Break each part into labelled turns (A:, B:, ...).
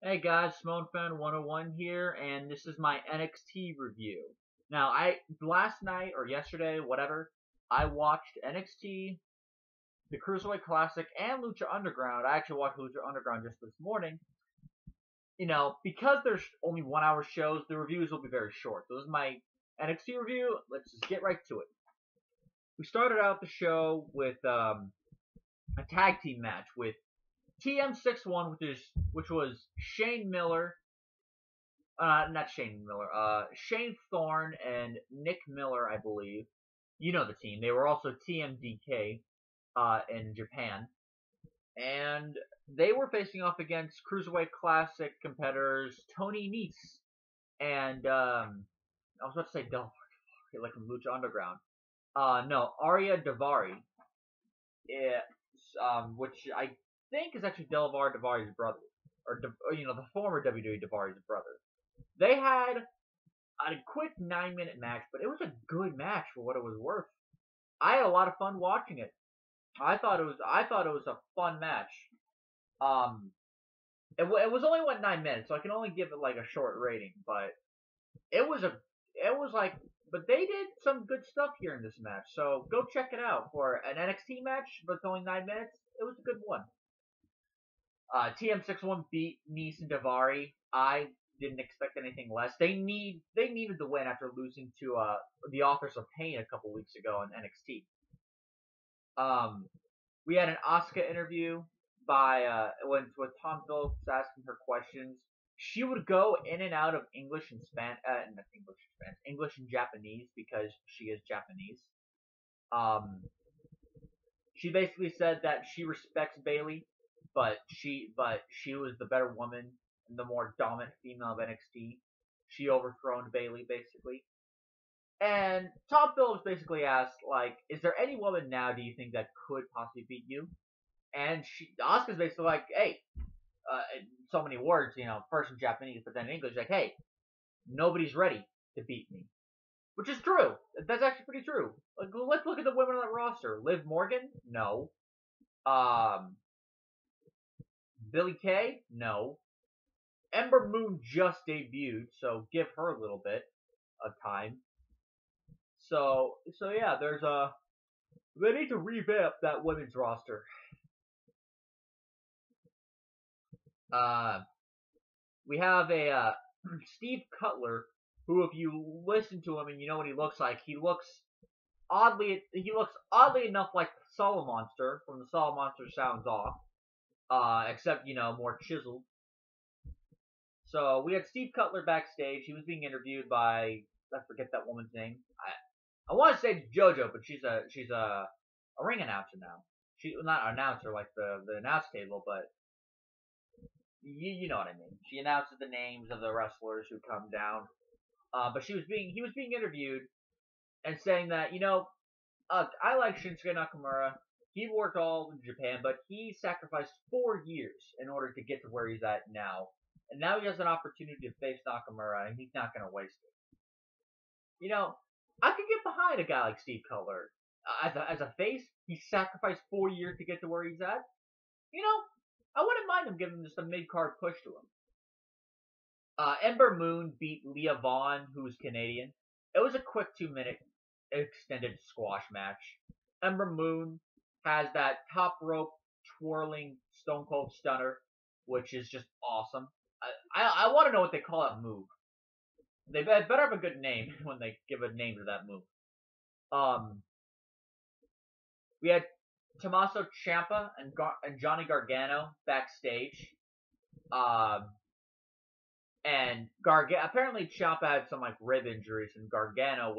A: Hey guys, SimoneFan 101 here, and this is my NXT review. Now, last night or yesterday, whatever, I watched NXT, the Cruiserweight Classic, and Lucha Underground. I actually watched Lucha Underground just this morning. Because there's only 1 hour shows, the reviews will be very short. So this is my NXT review. Let's just get right to it. We started out the show with a tag team match with TM61, which was Shane Miller. Not Shane Miller. Shane Thorne and Nick Miller, I believe. You know the team. They were also TMDK in Japan, and they were facing off against Cruiserweight Classic competitors Tony Nese and I was about to say Daivari, like from Lucha Underground. No, Ariya Daivari. Which I think is actually Daivari's brother, or the former WWE Daivari's brother. They had a quick 9-minute match, but it was a good match for what it was worth. I had a lot of fun watching it. I thought it was a fun match. It was only 9 minutes, so I can only give it like a short rating. But but they did some good stuff here in this match. So go check it out for an NXT match, but it's only 9 minutes. It was a good one. TM61 beat Nese and Daivari. I didn't expect anything less. They needed the win after losing to the Authors of Pain a couple weeks ago in NXT. We had an Asuka interview with Tom Phillips asking her questions. She would go in and out of English and English and Japanese because she is Japanese. She basically said that she respects Bayley, but she was the better woman and the more dominant female of NXT. She overthrown Bayley basically. And Tom Phillips basically asked, like, is there any woman now do you think that could possibly beat you? And Asuka's basically like, hey, in so many words, first in Japanese, but then in English, like, hey, nobody's ready to beat me. Which is true. That's actually pretty true. Like, let's look at the women on that roster. Liv Morgan? No. Billie Kay? No. Ember Moon just debuted, so give her a little bit of time. So yeah, they need to revamp that women's roster. We have a Steve Cutler, who, if you listen to him and you know what he looks like, he looks oddly enough like the Solid Monster from the Solid Monster Sounds Off, except more chiseled. So we had Steve Cutler backstage. He was being interviewed by, I forget that woman's name. I want to say JoJo, but she's a ring announcer now. She's not an announcer like the announce table, but you know what I mean. She announces the names of the wrestlers who come down. But he was being interviewed and saying that I like Shinsuke Nakamura. He worked all in Japan, but he sacrificed 4 years in order to get to where he's at now. And now he has an opportunity to face Nakamura, and he's not going to waste it. I could get behind a guy like Steve Cutler. As a face, he sacrificed 4 years to get to where he's at. I wouldn't mind him giving just a mid-card push to him. Ember Moon beat Leah Vaughn, who's Canadian. It was a quick 2-minute extended squash match. Ember Moon has that top rope twirling Stone Cold Stunner, which is just awesome. I want to know what they call that move. They better have a good name when they give a name to that move. We had Tommaso Ciampa and Johnny Gargano backstage. And apparently Ciampa had some like rib injuries, and Gargano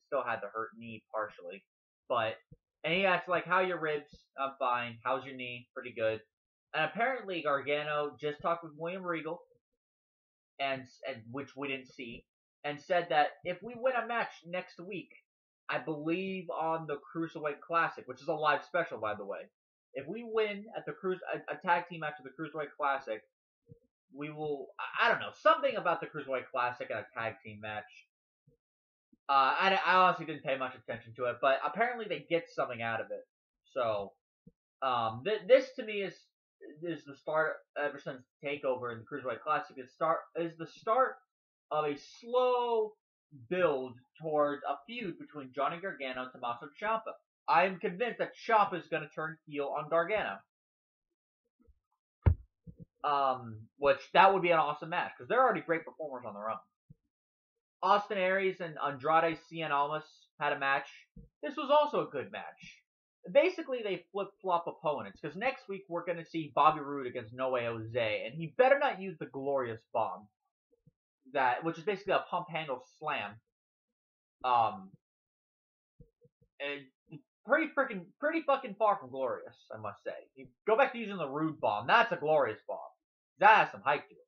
A: still had the hurt knee partially. And he asked like, "How are your ribs?" "I'm fine." "How's your knee?" "Pretty good." And apparently Gargano just talked with William Regal, and which we didn't see, and said that if we win a match next week, I believe on the Cruiserweight Classic, which is a live special, by the way. If we win at a tag team match at the Cruiserweight Classic, we will, I don't know, something about the Cruiserweight Classic and a tag team match. I honestly didn't pay much attention to it, but apparently they get something out of it. So, this to me is is the start ever since Takeover in the Cruiserweight Classic. Is the start of a slow build towards a feud between Johnny Gargano and Tommaso Ciampa. I am convinced that Ciampa is going to turn heel on Gargano. Which that would be an awesome match because they're already great performers on their own. Austin Aries and Andrade Cien Almas had a match. This was also a good match. Basically, they flip-flop opponents because next week we're going to see Bobby Roode against No Way Jose, and he better not use the Glorious Bomb, which is basically a pump handle slam. And pretty fucking far from glorious, I must say. You go back to using the Roode Bomb. That's a glorious bomb. That has some hype to it.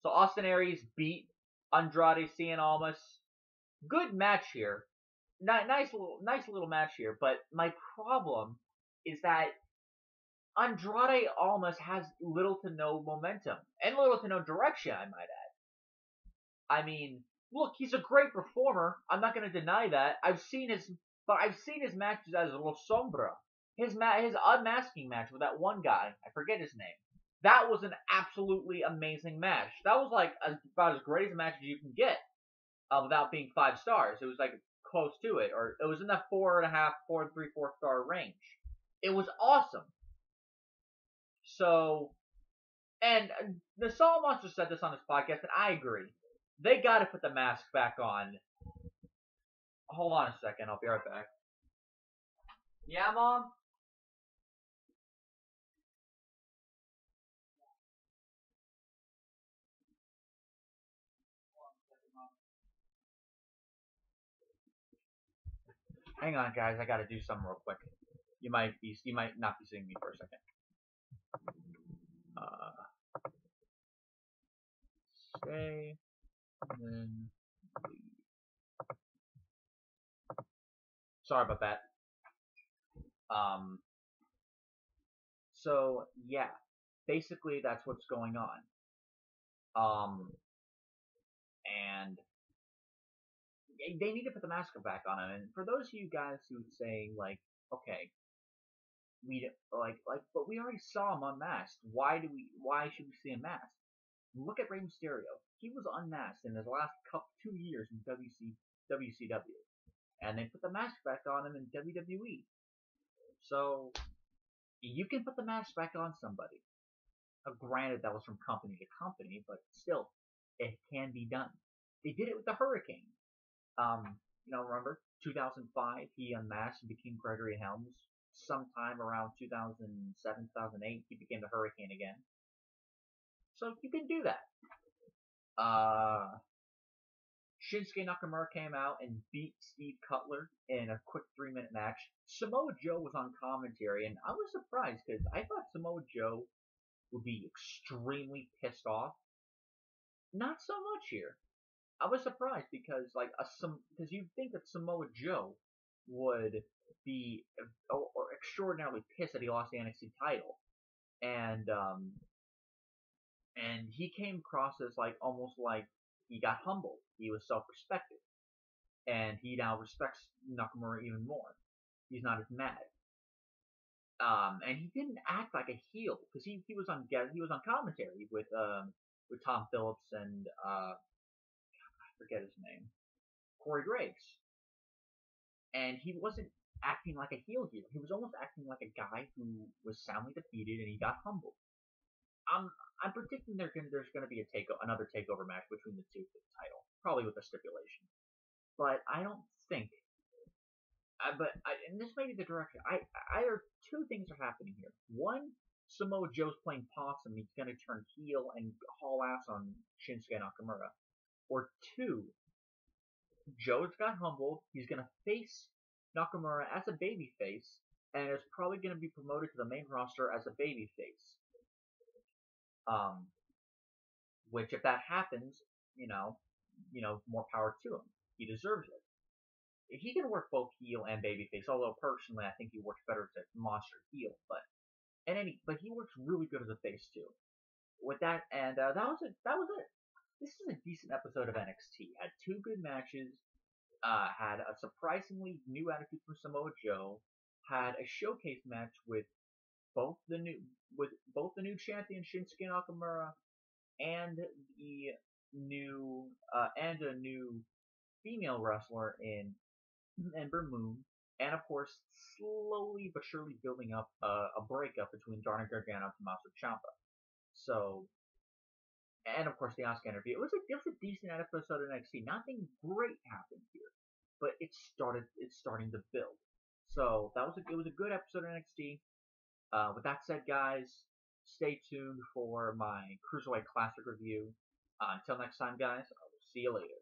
A: So Austin Aries beat Andrade Cien Almas. Good match here. Nice little match here. But my problem is that Andrade Almas has little to no momentum and little to no direction, I might add. I mean, look, he's a great performer. I'm not going to deny that. I've seen his matches as La Sombra. His unmasking match with that one guy, I forget his name. That was an absolutely amazing match. That was like about as great as a match as you can get without being 5 stars. It was like close to it, or it was in that 4.5, 4 3/4 star range. It was awesome. So, and the Soul Monster said this on his podcast, and I agree. They got to put the mask back on. Hold on a second, I'll be right back. Yeah, Mom? Hang on, guys. I gotta do something real quick. You might not be seeing me for a second. Stay, and then leave. Sorry about that. So yeah, basically that's what's going on. And they need to put the mask back on him. And for those of you guys who say like, okay, but we already saw him unmasked. Why should we see him masked? Look at Rey Mysterio. He was unmasked in his last 2 years in WCW, and they put the mask back on him in WWE. So you can put the mask back on somebody. Granted, that was from company to company, but still, it can be done. They did it with the Hurricane. Remember 2005? He unmasked and became Gregory Helms. Sometime around 2007, 2008, he became the Hurricane again. So you can do that. Shinsuke Nakamura came out and beat Steve Cutler in a quick 3-minute match. Samoa Joe was on commentary, and I was surprised because I thought Samoa Joe would be extremely pissed off. Not so much here. I was surprised because you'd think that Samoa Joe would be extraordinarily pissed that he lost the NXT title, and he came across as almost like he got humbled. He was self-respected, and he now respects Nakamura even more. He's not as mad, and he didn't act like a heel because he was on commentary with Tom Phillips and I forget his name, Corey Graves, and he wasn't acting like a heel here. He was almost acting like a guy who was soundly defeated and he got humbled. I'm predicting there's going to be another takeover match between the two for the title, probably with a stipulation. But I don't think. And this may be the direction. Either two things are happening here. One, Samoa Joe's playing possum. He's going to turn heel and haul ass on Shinsuke Nakamura. Or two, Joe's got humbled. He's going to face Nakamura as a babyface, and is probably going to be promoted to the main roster as a babyface. Which if that happens, more power to him. He deserves it. He can work both heel and babyface, although personally I think he works better as a monster heel, but he works really good as a face too. With that, and that was it. This is a decent episode of NXT. Had 2 good matches, had a surprisingly new attitude from Samoa Joe, had a showcase match both the new with both the new champion Shinsuke Nakamura and the new and a new female wrestler in Ember Moon, and of course slowly but surely building up a breakup between Johnny Gargano and Tommaso Ciampa. So, and of course the Asuka interview. It was a decent episode of NXT. Nothing great happened here, but it's starting to build. So it was a good episode of NXT. With that said, guys, stay tuned for my Cruiserweight Classic review. Until next time, guys, I will see you later.